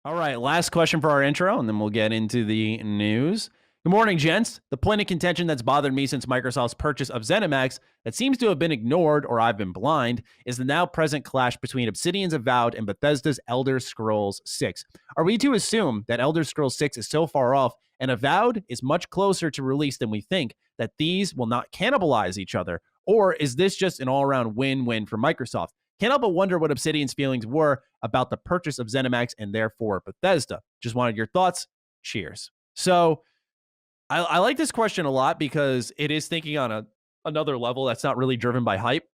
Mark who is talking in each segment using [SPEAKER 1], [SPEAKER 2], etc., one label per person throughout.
[SPEAKER 1] All right, last question for our intro, and then we'll get into the news. Good morning, gents. The point of contention that's bothered me since Microsoft's purchase of ZeniMax that seems to have been ignored or I've been blind is the now present clash between Obsidian's Avowed and Bethesda's Elder Scrolls 6. Are we to assume that Elder Scrolls 6 is so far off and Avowed is much closer to release than we think that these will not cannibalize each other? Or is this just an all-around win-win for Microsoft? Can't help but wonder what Obsidian's feelings were about the purchase of ZeniMax and therefore Bethesda. Just wanted your thoughts. Cheers. So I like this question a lot because it is thinking on another level that's not really driven by hype.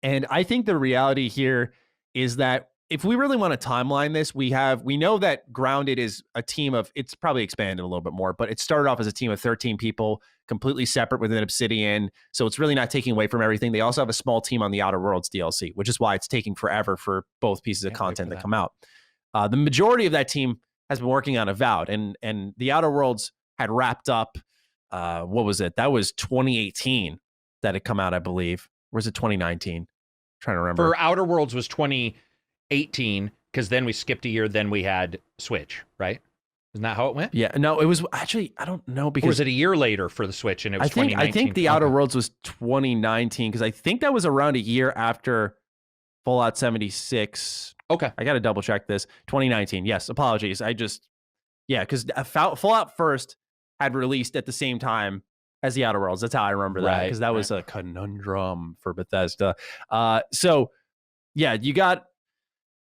[SPEAKER 1] And I think the reality here is that if we really want to timeline this, we know that Grounded is a team of, it's probably expanded a little bit more, but it started off as a team of 13 people, completely separate within Obsidian. So it's really not taking away from everything. They also have a small team on the Outer Worlds DLC, which is why it's taking forever for both pieces of content to come out. The majority of that team has been working on Avowed, and the Outer Worlds had wrapped up. What was it? That was 2018 that had come out, I believe. Or was it 2019? Trying to remember.
[SPEAKER 2] For Outer Worlds was 2018 because then we skipped a year. Then we had Switch, right? Isn't that how it went?
[SPEAKER 1] Yeah, no, it was actually, I don't know, because
[SPEAKER 2] or was it a year later for the Switch and it was 2019?
[SPEAKER 1] I think the Outer Worlds was 2019 because I think that was around a year after Fallout 76.
[SPEAKER 2] Okay,
[SPEAKER 1] I got to double check this. 2019. Yes, apologies. Because Fallout first had released at the same time as the Outer Worlds. That's how I remember that, because that was a conundrum for Bethesda. So yeah, you got,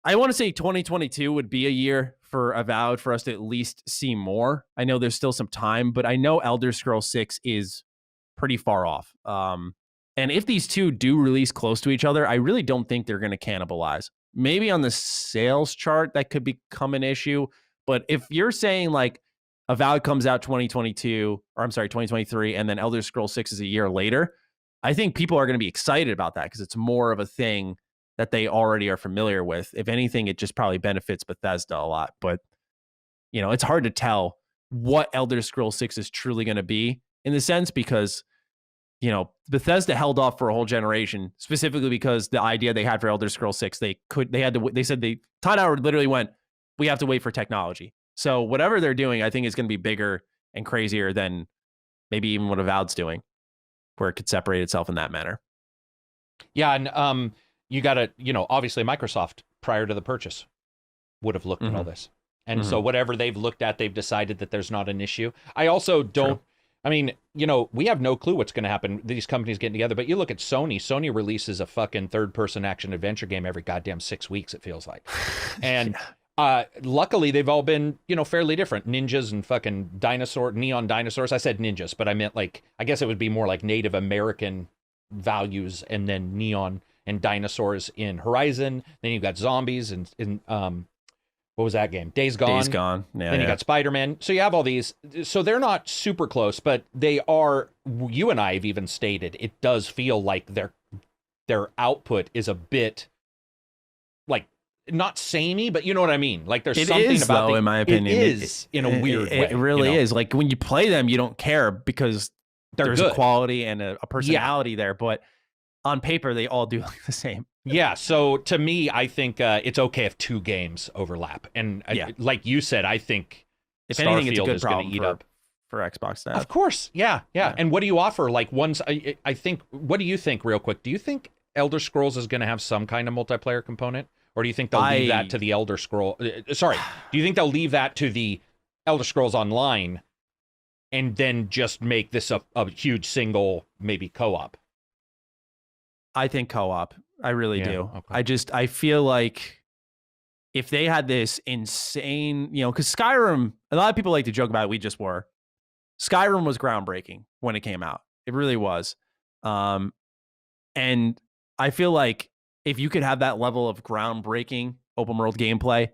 [SPEAKER 1] I want to say 2022 would be a year for Avowed for us to at least see more. I know there's still some time, but I know Elder Scrolls 6 is pretty far off. And if these two do release close to each other, I really don't think they're going to cannibalize. Maybe on the sales chart that could become an issue. But if you're saying like Avowed comes out 2023, and then Elder Scrolls 6 is a year later, I think people are going to be excited about that because it's more of a thing that they already are familiar with. If anything, it just probably benefits Bethesda a lot. But, you know, it's hard to tell what Elder Scrolls 6 is truly going to be in the sense because, you know, Bethesda held off for a whole generation specifically because the idea they had for Elder Scrolls 6, they said Todd Howard literally went, we have to wait for technology. So whatever they're doing, I think is going to be bigger and crazier than maybe even what Avowed's doing, where it could separate itself in that manner.
[SPEAKER 2] Yeah, and you got to, you know, obviously Microsoft prior to the purchase would have looked at all this. And so whatever they've looked at, they've decided that there's not an issue. I also don't, I mean, you know, we have no clue what's going to happen. These companies getting together, but you look at Sony. Sony releases a fucking third-person action adventure game every goddamn 6 weeks, it feels like. And luckily, they've all been, you know, fairly different. Ninjas and fucking neon dinosaurs. I said ninjas, but I meant like, I guess it would be more like Native American values and then neon and dinosaurs in Horizon. Then you've got zombies and what was that game? Days Gone.
[SPEAKER 1] Days Gone. Yeah,
[SPEAKER 2] then you got Spider-Man. So you have all these. So they're not super close, but they are. You and I have even stated it does feel like their output is a bit like not samey, but you know what I mean. Like there's something about
[SPEAKER 1] in my opinion,
[SPEAKER 2] it is in a weird way.
[SPEAKER 1] It really is. Like when you play them, you don't care because there's
[SPEAKER 2] good.
[SPEAKER 1] A quality and a personality there, but on paper they all do look the same.
[SPEAKER 2] Yeah, so to me, I think it's okay if two games overlap, and like you said, I think
[SPEAKER 1] if
[SPEAKER 2] Starfield
[SPEAKER 1] anything, it's a good
[SPEAKER 2] is going
[SPEAKER 1] problem
[SPEAKER 2] to eat up
[SPEAKER 1] for Xbox now.
[SPEAKER 2] Of course, yeah. And what do you offer? Like I think. What do you think, real quick? Do you think Elder Scrolls is going to have some kind of multiplayer component, or do you think they'll leave that to the Elder Scroll? Sorry, do you think they'll leave that to the Elder Scrolls Online, and then just make this a huge single, maybe co-op?
[SPEAKER 1] I think co-op. I really do.
[SPEAKER 2] Okay.
[SPEAKER 1] I feel like if they had this insane, you know, because Skyrim, a lot of people like to joke about it, we just were. Skyrim was groundbreaking when it came out. It really was. And I feel like if you could have that level of groundbreaking open world gameplay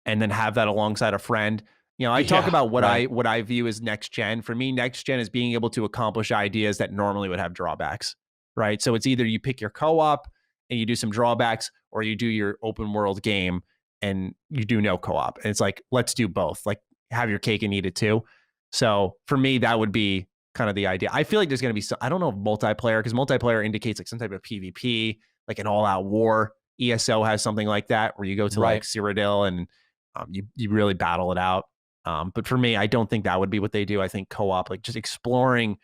[SPEAKER 1] and then have that alongside a friend, you know, I talk about what I view as next gen. For me, next gen is being able to accomplish ideas that normally would have drawbacks, right? So it's either you pick your co-op and you do some drawbacks, or you do your open world game and you do no co-op. And it's like, let's do both. Like have your cake and eat it too. So for me, that would be kind of the idea. I feel like there's going to be some, I don't know if multiplayer, because multiplayer indicates like some type of PvP, like an all-out war. ESO has something like that where you go to like Cyrodiil and You really battle it out. But for me, I don't think that would be what they do. I think co-op, like just exploring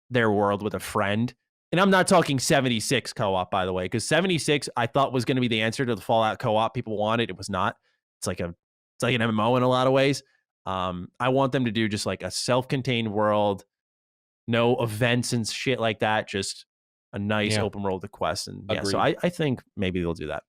[SPEAKER 1] their world with a friend. And I'm not talking 76 co-op, by the way, because 76 I thought was going to be the answer to the Fallout co-op people wanted. It was not. It's like an MMO in a lot of ways. I want them to do just like a self-contained world, no events and shit like that. Just a nice open world with quests. And yeah, so I think maybe they'll do that.